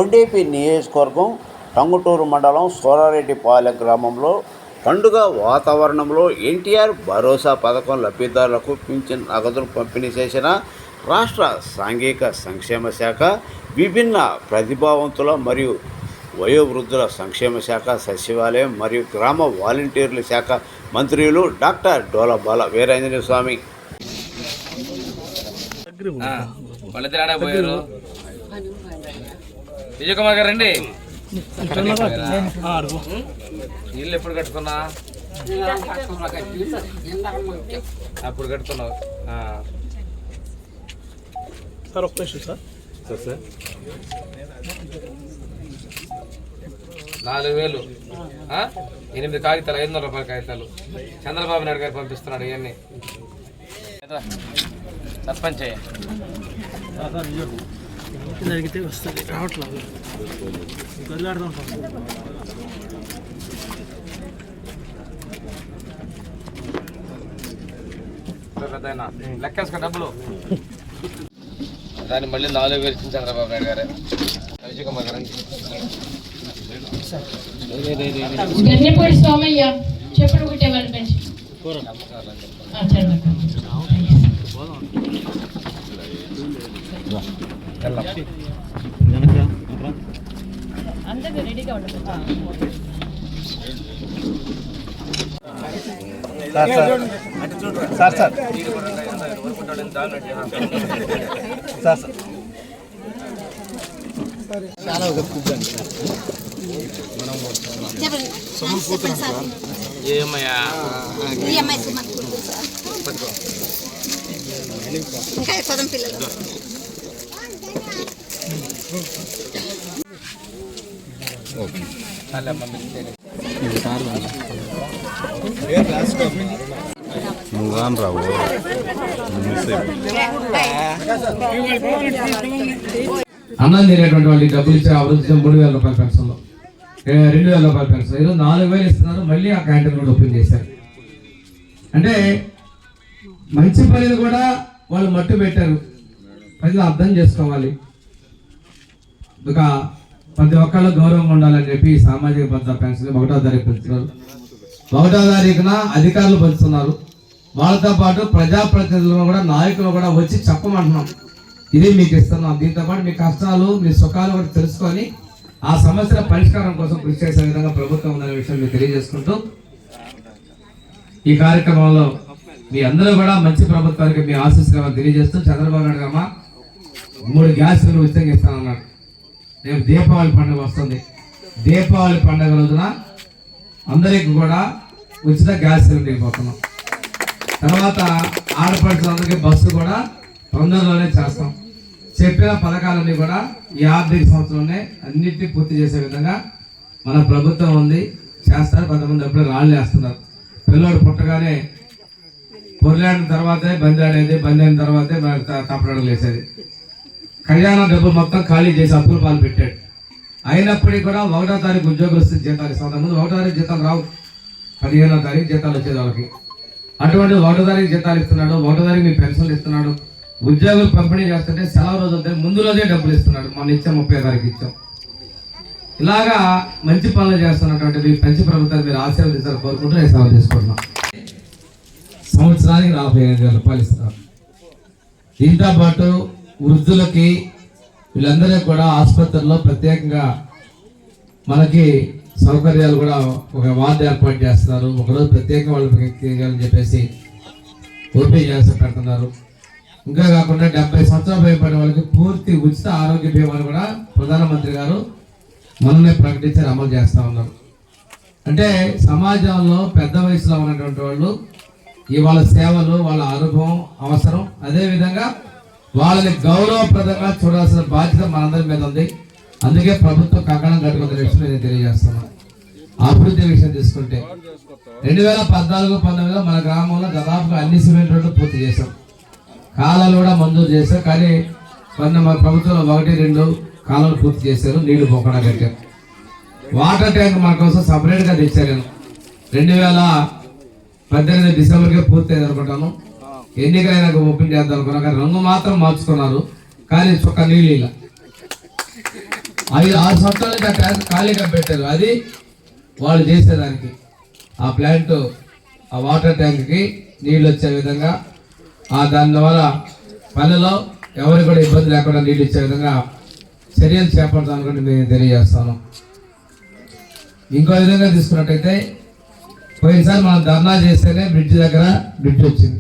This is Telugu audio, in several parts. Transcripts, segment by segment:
కొండేపి నియోజకవర్గం టంగుటూరు మండలం సోరారెడ్డిపాలెం గ్రామంలో పండుగ వాతావరణంలో ఎన్టీఆర్ భరోసా పథకం లబ్ధిదారులకు పింఛన్ నగదును పంపిణీ చేసిన రాష్ట్ర సాంఘిక సంక్షేమ శాఖ, విభిన్న ప్రతిభావంతుల మరియు వయోవృద్ధుల సంక్షేమ శాఖ, సచివాలయం మరియు గ్రామ వాలంటీర్ల శాఖ మంత్రులు డాక్టర్ డోలబాల వీరాంజనేయ స్వామి. విజయకుమార్ గారు రండి. ఇల్లు ఎప్పుడు కట్టుకున్నా? అప్పుడు కట్టుకున్నావు సార్. ఒక్క నిమిషం సార్. సార్ 4,000, 8 కాగితాలు, 500 రూపాయల కాగితాలు చంద్రబాబు నాయుడు గారు పంపిస్తున్నాడు. ఇవన్నీ సర్పంచ్ అడిగితే వస్తుంది, రావట్లేదు. లెక్కేసుకో డబ్బులు. దాన్ని మళ్ళీ 4,000 ఇచ్చింది చంద్రబాబు నాయుడు గారే. విజయకుమార్ గారు గన్నెపూడి సోమయ్య చెప్పుడు కుట్టేవాళ్ళు పెంచి అందరూ రెడీగా ఉండదు. సార్ సార్ చాలా ఏమయ్యా ఇంకా పదం పిల్లలు రావు అన్నం తినేటువంటి వాళ్ళకి డబ్బులు ఇచ్చే అభివృద్ధి 3,000 రూపాయల పెన్షన్లో 2,000 రూపాయల పెన్షన్, ఈరోజు 4,000 ఇస్తున్నారు. మళ్ళీ ఆ క్యాంటీన్ కూడా ఓపెన్ చేశారు. అంటే మంచి పనిని కూడా వాళ్ళు మట్టు పెట్టారు. ప్రజలు అర్థం చేసుకోవాలి. ఇక ప్రతి ఒక్కళ్ళు గౌరవంగా ఉండాలని చెప్పి సామాజిక భద్రత పెన్షన్ 1వ తారీఖు పెంచుతున్నారు. 1వ తారీఖున అధికారులు పెంచుతున్నారు. వాళ్ళతో పాటు ప్రజాప్రతినిధులు కూడా, నాయకులు కూడా వచ్చి చెప్పమంటున్నాం, ఇది మీకు ఇస్తున్నాం. దీంతో పాటు మీ కష్టాలు, మీ సుఖాలు కూడా తెలుసుకొని ఆ సమస్యల పరిష్కారం కోసం కృషి చేసే విధంగా ప్రభుత్వం ఉందనే విషయం మీకు తెలియజేసుకుంటూ, ఈ కార్యక్రమంలో మీ అందరూ కూడా మంచి ప్రభుత్వానికి మీ ఆశీస్సులు తెలియజేస్తూ, చంద్రబాబు నాయుడు గారు 3 గ్యాస్ సిలిండర్లు ఉచితంగా ఇస్తానన్నాడు. రేపు దీపావళి పండుగ వస్తుంది. దీపావళి పండుగ రోజున అందరికి కూడా ఉచిత గ్యాస్ సిలిండర్ ఇవ్వబోతున్నాం. తర్వాత ఆడపడుచులందరికీ బస్సు కూడా తొందరలోనే చేస్తాం. చెప్పిన పథకాలన్నీ కూడా ఈ ఆర్థిక సంవత్సరంలోనే అన్నిటినీ పూర్తి చేసే విధంగా మన ప్రభుత్వం ఉంది, చేస్తారు. కొంతమంది ఎప్పుడు రాళ్ళు వేస్తున్నారు. పిల్లోడు పుట్టగానే పొరలాడిన తర్వాతే బంద్ ఆడేది, బంద్ అయిన తర్వాతే తప్పడం వేసేది. ఖజానా డబ్బు మొత్తం ఖాళీ చేసి అప్పుల పాలు పెట్టాడు. అయినప్పటికీ కూడా 1వ తారీఖు ఉద్యోగస్తులు జీతాలు ఇస్తాం. ముందు 1వ తారీఖు జీతాలు రావు, 15వ తారీఖు జీతాలు వచ్చేది వాళ్ళకి. అటువంటి 1వ తారీఖు జీతాలు ఇస్తున్నాడు, 1వ తారీఖు మీ పెన్షన్లు ఇస్తున్నాడు. ఉద్యోగులు పంపిణీ చేస్తుంటే సెలవు రోజు వద్ద ముందు రోజే డబ్బులు ఇస్తున్నాడు. మనం ఇచ్చాం, 30వ తారీఖు ఇచ్చాం. ఇలాగా మంచి పనులు చేస్తున్నటువంటి మీ మంచి ప్రభుత్వాన్ని మీరు ఆశీర్వదించాలని కోరుకుంటూ నేను సేవ చేసుకుంటున్నాం. సంవత్సరానికి 45,000 రూపాయలు ఇస్తున్నారు. దీంతో పాటు వృద్ధులకి వీళ్ళందరికీ కూడా ఆసుపత్రుల్లో ప్రత్యేకంగా మనకి సౌకర్యాలు కూడా ఒక వార్డు ఏర్పాటు చేస్తున్నారు. ఒకరోజు ప్రత్యేకంగా వాళ్ళని చెప్పేసి ఓపీ చేసి పెడుతున్నారు. ఇంకా కాకుండా 70 సంవత్సరాలు పైబడిన వాళ్ళకి పూర్తి ఉచిత ఆరోగ్య బీమాను కూడా ప్రధానమంత్రి గారు మనమే ప్రకటించి అమలు చేస్తూ ఉన్నారు. అంటే సమాజంలో పెద్ద వయసులో ఉన్నటువంటి వాళ్ళు వాళ్ళ సేవలు, వాళ్ళ అనుభవం అవసరం. అదేవిధంగా వాళ్ళని గౌరవప్రదంగా చూడాల్సిన బాధ్యత మనందరి మీద ఉంది. అందుకే ప్రభుత్వం కంకణం కట్టుకున్న విషయం నేను తెలియజేస్తున్నాను. అభివృద్ధి విషయం తీసుకుంటే 2014-19లో మన గ్రామంలో దాదాపుగా అన్ని సిమెంట్ రోడ్లు పూర్తి చేశాం. కాలాలు కూడా మంజూరు చేశారు. కానీ మన ప్రభుత్వంలో 1-2 కాలాలు పూర్తి చేశారు. నీళ్లు పోకుండా కట్టారు. వాటర్ ట్యాంక్ మన కోసం సపరేట్గా తెచ్చారు. 2018 డిసెంబర్కే పూర్తి అయింది అనుకుంటాను. ఎన్నికలైనా ఓపెన్ చేద్దాం అనుకున్నా, కానీ రంగు మాత్రం మార్చుకున్నారు. కానీ చుక్క నీళ్ళు ఇలా 6 సంవత్సరాల నుంచి ఆ ట్యాంక్ ఖాళీగా పెట్టారు. అది వాళ్ళు చేసేదానికి ఆ ప్లాంట్ ఆ వాటర్ ట్యాంక్కి నీళ్ళు వచ్చే విధంగా దానివల్ల పల్లెలో ఎవరికి కూడా ఇబ్బంది లేకుండా నీళ్ళు ఇచ్చే విధంగా చర్యలు చేపడతామనుకుంటే మేము తెలియజేస్తాను. ఇంకో విధంగా తీసుకున్నట్టయితే పోయినసారి మనం ధర్నా చేస్తేనే బ్రిడ్జ్ దగ్గర బ్రిడ్జ్ వచ్చింది.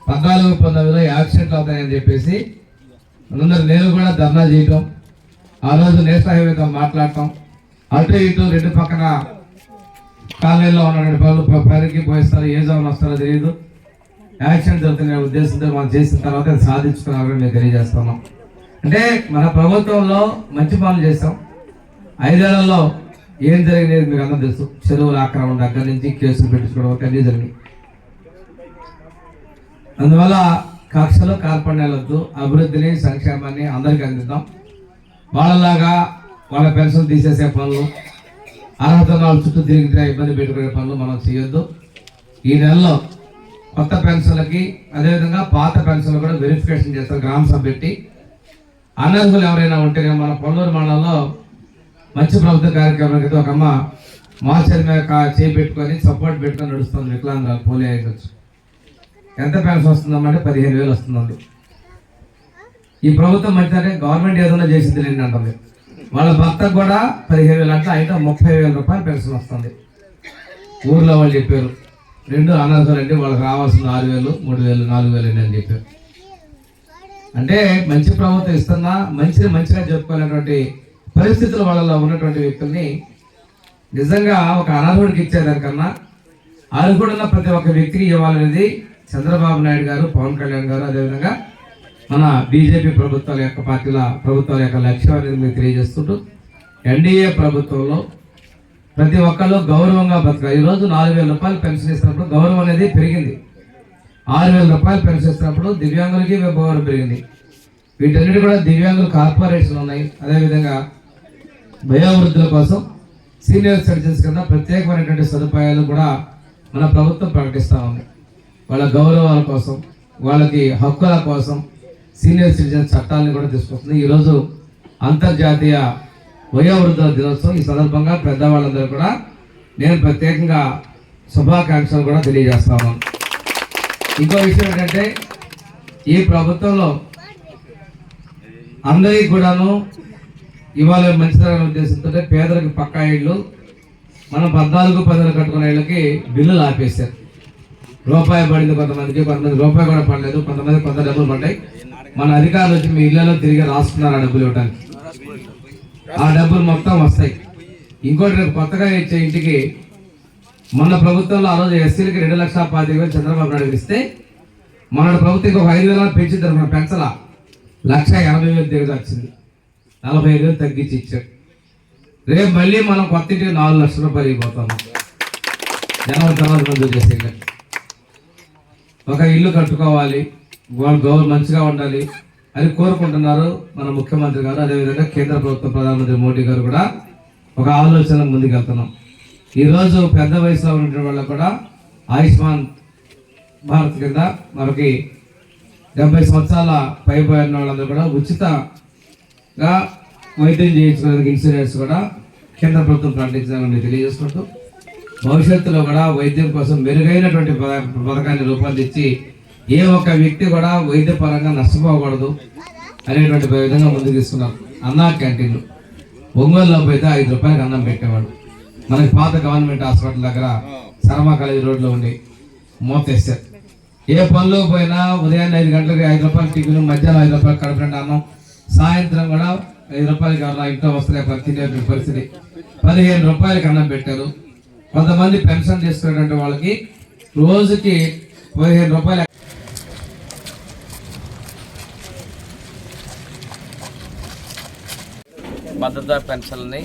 14-19 యాక్సిడెంట్లు అవుతాయని చెప్పేసి అందరూ నేను కూడా ధర్నా చేయటం, ఆ రోజు నేషనల్ హైవేతో మాట్లాడటం, అటు ఇటు 2 పక్కన కాలనీలో ఉన్నటువంటి పనులు పనికి పోయిస్తారు, ఏ జోన్ వస్తారో తెలియదు, యాక్సిడెంట్ జరుగుతున్న ఉద్దేశంతో మనం చేసిన తర్వాత అది సాధించుకున్నామని మేము తెలియజేస్తున్నాం. అంటే మన ప్రభుత్వంలో మంచి పనులు చేస్తాం. 5 ఏళ్లలో ఏం జరిగినది మీకు అందరూ తెలుసు. చెరువుల ఆక్రమణ దగ్గర నుంచి కేసులు పెట్టించుకోవడం అన్నీ జరిగినాయి. అందువల్ల కక్షలు కార్పణ్యాలతో అభివృద్ధిని సంక్షేమాన్ని అందరికీ అందిద్దాం. వాళ్ళలాగా వాళ్ళ పెన్షన్ తీసేసే పనులు, అర్హత వాళ్ళు చుట్టూ తిరిగితే ఇబ్బంది పెట్టుకునే పనులు మనం చేయొద్దు. ఈ నెలలో కొత్త పెన్షన్లకి అదేవిధంగా పాత పెన్షన్లు కూడా వెరిఫికేషన్ చేస్తారు గ్రామ సభ పెట్టి. అనర్హులు ఎవరైనా ఉంటే మన పొల్లూరు మండలంలో మంచి ప్రభుత్వ కార్యక్రమానికి ఒక అమ్మ మాచరి మీద చేయి పెట్టుకొని సపోర్ట్ పెట్టుకొని నడుస్తుంది. వికలాంగురాలు పోలియో అయ్యొచ్చు. ఎంత పెన్షన్ వస్తుందమ్మంటే 15,000 వస్తుందండి. ఈ ప్రభుత్వం మంచిదంటే గవర్నమెంట్ ఏదైనా చేసింది లేని అంటుంది. వాళ్ళ భర్తకు కూడా 15,000 అంటే అయితే 30,000 రూపాయలు పెన్షన్ వస్తుంది. ఊర్లో వాళ్ళు చెప్పారు 2 అనర్హులు అంటే వాళ్ళకి రావాల్సిన 6,000, 3,000, 4,000 అని చెప్పారు. అంటే మంచి ప్రభుత్వం ఇస్తున్నా మంచిగా చెప్పుకునేటువంటి పరిస్థితులు వాళ్ళలో ఉన్నటువంటి వ్యక్తుల్ని నిజంగా ఒక అనర్హుడికి ఇచ్చేదానికన్నా అర్హుడున్న ప్రతి ఒక్క వ్యక్తికి ఇవ్వాలనేది చంద్రబాబు నాయుడు గారు, పవన్ కళ్యాణ్ గారు, అదేవిధంగా మన బీజేపీ ప్రభుత్వాల యొక్క ప్రభుత్వాల యొక్క లక్ష్యం అనేది మీకు తెలియజేస్తుంటూ ఎన్డీఏ ప్రభుత్వంలో ప్రతి ఒక్కళ్ళు గౌరవంగా బతకాలి. ఈరోజు 4,000 రూపాయలు పెన్షన్ ఇస్తున్నప్పుడు గౌరవం అనేది పెరిగింది. 6,000 రూపాయలు పెన్షన్ ఇస్తున్నప్పుడు దివ్యాంగులకి గౌరవం పెరిగింది. వీటన్నిటి కూడా దివ్యాంగుల కార్పొరేషన్లు ఉన్నాయి. అదేవిధంగా వయోవృద్ధుల కోసం సీనియర్ సిటిజన్స్ కింద ప్రత్యేకమైనటువంటి సదుపాయాలు కూడా మన ప్రభుత్వం ప్రకటిస్తూ ఉంది. వాళ్ళ గౌరవాల కోసం, వాళ్ళకి హక్కుల కోసం సీనియర్ సిటిజన్ చట్టాలను కూడా తీసుకొస్తుంది. ఈరోజు అంతర్జాతీయ వయోవృద్ధుల దినోత్సవం. ఈ సందర్భంగా పెద్దవాళ్ళందరూ కూడా నేను ప్రత్యేకంగా శుభాకాంక్షలు కూడా తెలియజేస్తా ఉన్నాను. ఇంకో విషయం ఏంటంటే ఈ ప్రభుత్వంలో అందరికీ కూడాను ఇవాళ మంచిదైన ఉద్దేశంతో పేదలకు పక్కా ఇళ్ళు మనం 14-10 కట్టుకునే ఇళ్ళకి బిల్లులు ఆపేశారు. రూపాయి పడింది కొంతమంది రూపాయి కూడా పడలేదు, కొంత డబ్బులు పడ్డాయి. మన అధికారులు వచ్చి మీ ఇళ్లలో తిరిగి రాసుకున్నారు ఆ డబ్బులు ఇవ్వడానికి. ఆ డబ్బులు మొత్తం వస్తాయి. ఇంకోటి రేపు కొత్తగా ఇచ్చే ఇంటికి మన ప్రభుత్వంలో ఆ రోజు ఎస్సీలకి 2,25,000 చంద్రబాబు నాయుడు ఇస్తే మన ప్రభుత్వం ఒక 5,000 పెంచిద్దరు. మన పెంచలా 1,80,000 దిగజ వచ్చింది. 45,000 తగ్గించి ఇచ్చారు. రేపు మళ్ళీ మనం కొత్త ఇంటికి 4 లక్షల రూపాయలు అయిపోతాము. జనవరి తర్వాత మంజూరు చేసే ఒక ఇల్లు కట్టుకోవాలి, వాళ్ళు మంచిగా ఉండాలి అని కోరుకుంటున్నారు మన ముఖ్యమంత్రి గారు. అదేవిధంగా కేంద్ర ప్రభుత్వ ప్రధానమంత్రి మోడీ గారు కూడా ఒక ఆలోచన ముందుకు వెళ్తున్నాం. ఈరోజు పెద్ద వయసులో ఉన్న వాళ్ళకు కూడా ఆయుష్మాన్ భారత్ కింద మనకి 70 సంవత్సరాల పైబడిన వాళ్ళందరూ కూడా ఉచితంగా వైద్యం చేయించుకోవడానికి ఇన్సూరెన్స్ కూడా కేంద్ర ప్రభుత్వం ప్రకటించాలని తెలియజేసుకుంటూ భవిష్యత్తులో కూడా వైద్యం కోసం మెరుగైనటువంటి పథకాన్ని రూపొందించి ఏ ఒక్క వ్యక్తి కూడా వైద్య పరంగా నష్టపోకూడదు అనేటువంటి విధంగా ముందుకు తీసుకున్నారు. అన్నా క్యాంటీన్లు ఒంగోలులో పోతే 5 రూపాయలకు అన్నం పెట్టేవాడు. మనకి పాత గవర్నమెంట్ హాస్పిటల్ దగ్గర శర్మ కాలేజీ రోడ్లో ఉండి మోతేస్తారు. ఏ పనులు పోయినా ఉదయాన్నే 5 గంటలకు 5 రూపాయలు టిఫిన్, మధ్యాహ్నం 5 రూపాయలు కడుపుంటే అన్నం, సాయంత్రం కూడా 5 రూపాయలకి అన్నం ఇంట్లో వస్తే తినేటువంటి పరిస్థితి. 15 రూపాయలకి అన్నం పెట్టారు. కొంతమంది పెన్షన్ తీసుకునేటువంటి వాళ్ళకి రోజుకి 15 రూపాయలు. భద్రతా పెన్షన్ని,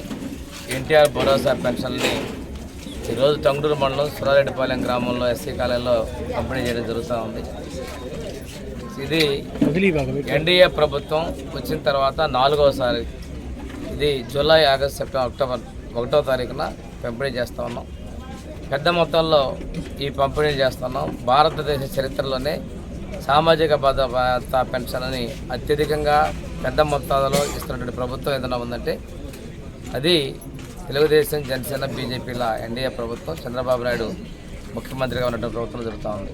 ఎన్టీఆర్ భరోసా పెన్షన్ని ఈరోజు టంగుటూరు మండలం సురారెడ్డిపాలెం గ్రామంలో ఎస్సీ కాలేజీలో పంపిణీ చేయడం జరుగుతూ ఉంది. ఇది ఎన్డీఏ ప్రభుత్వం వచ్చిన తర్వాత 4వసారి. ఇది జూలై, ఆగస్టు, సెప్టెంబర్, అక్టోబర్ 1వ తారీఖున పంపిణీ చేస్తూ ఉన్నాం. పెద్ద మొత్తంలో ఈ పంపిణీ చేస్తున్నాం. భారతదేశ చరిత్రలోనే సామాజిక భద్రతా పెన్షన్ అని అత్యధికంగా పెద్ద మొత్తాలలో ఇస్తున్నటువంటి ప్రభుత్వం ఏదైనా ఉందంటే అది తెలుగుదేశం, జనసేన, బీజేపీల ఎన్డీఏ ప్రభుత్వం, చంద్రబాబు నాయుడు ముఖ్యమంత్రిగా ఉన్నటువంటి ప్రభుత్వం జరుగుతూ ఉంది.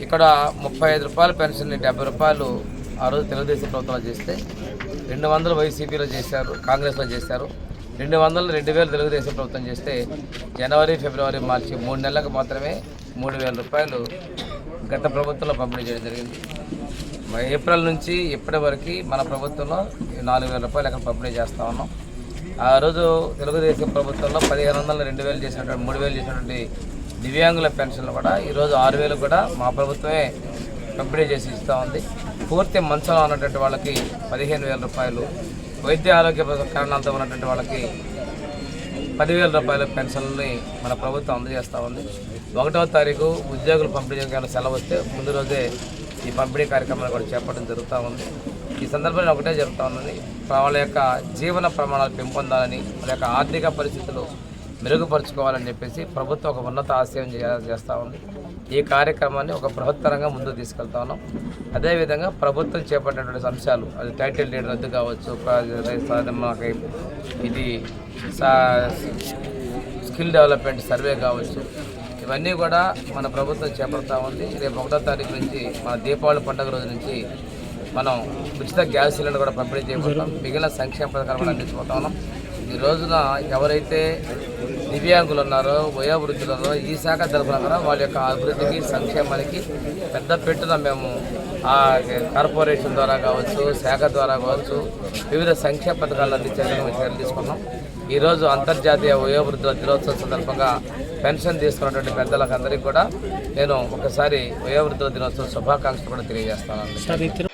ఇక్కడ 35 రూపాయల పెన్షన్ని 70 రూపాయలు ఆ రోజు తెలుగుదేశం ప్రభుత్వంలో చేస్తే 200 వైసీపీలో చేశారు, కాంగ్రెస్లో చేశారు. 200 2000 తెలుగుదేశం ప్రభుత్వం చేస్తే జనవరి, ఫిబ్రవరి, మార్చి 3 నెలలకు మాత్రమే 3000 రూపాయలు గత ప్రభుత్వంలో పంపిణీ చేయడం జరిగింది. ఏప్రిల్ నుంచి ఇప్పటి వరకు మన ప్రభుత్వంలో 4000 రూపాయలు అక్కడ పంపిణీ చేస్తూ ఉన్నాం. ఆ రోజు తెలుగుదేశం ప్రభుత్వంలో 1500 2000 చేసినటువంటి 3000 చేసినటువంటి దివ్యాంగుల పెన్షన్లు కూడా ఈరోజు 6000 కూడా మా ప్రభుత్వమే పంపిణీ చేసి ఇస్తూ ఉంది. పూర్తి మంచంలో ఉన్నటువంటి వాళ్ళకి 15,000 రూపాయలు, వైద్య ఆరోగ్య కారణాలతో ఉన్నటువంటి వాళ్ళకి 10,000 రూపాయల పెన్షన్లని మన ప్రభుత్వం అందజేస్తూ ఉంది. 1వ తారీఖు ఉద్యోగులు పంపిణీ చేయడానికి సెలవు వస్తే ముందు రోజే ఈ పంపిణీ కార్యక్రమాలు కూడా చేపట్టడం జరుగుతూ ఉంది. ఈ సందర్భంలో ఒకటే జరుగుతూ ఉన్నది, వాళ్ళ యొక్క జీవన ప్రమాణాలు పెంపొందాలని, వాళ్ళ యొక్క ఆర్థిక పరిస్థితులు మెరుగుపరుచుకోవాలని చెప్పేసి ప్రభుత్వం ఒక ఉన్నత ఆశయం చేస్తూ ఉంది. ఈ కార్యక్రమాన్ని ఒక బృహత్తరంగా ముందుకు తీసుకెళ్తా ఉన్నాం. అదేవిధంగా ప్రభుత్వం చేపట్టినటువంటి అంశాలు, అది టైటిల్ డీడ్ రద్దు కావచ్చు, మాకు ఇది స్కిల్ డెవలప్మెంట్ సర్వే కావచ్చు, ఇవన్నీ కూడా మన ప్రభుత్వం చేపడతా ఉంది. రేపు 1వ తారీఖు నుంచి మన దీపావళి పండుగ రోజు నుంచి మనం ఉచిత గ్యాస్ సిలిండర్ కూడా పంపిణీ చేయబోతాం. మిగిలిన సంక్షేమ పథకాలు కూడా అందించబోతా ఉన్నాం. ఈ రోజున ఎవరైతే దివ్యాంగులు ఉన్నారో, వయోవృద్ధులు ఉన్నారో, ఈ శాఖ తరఫున వాళ్ళ యొక్క అభివృద్ధికి, సంక్షేమానికి పెద్ద పెట్టున మేము ఆ కార్పొరేషన్ ద్వారా కావచ్చు, శాఖ ద్వారా కావచ్చు, వివిధ సంక్షేమ పథకాలు అందించేందుకు మేము చర్యలు తీసుకున్నాం. ఈరోజు అంతర్జాతీయ వయోవృద్ధుల దినోత్సవం సందర్భంగా పెన్షన్ తీసుకున్నటువంటి పెద్దలకు అందరికీ కూడా నేను ఒకసారి వయోవృద్ధుల దినోత్సవ శుభాకాంక్షలు కూడా తెలియజేస్తాను.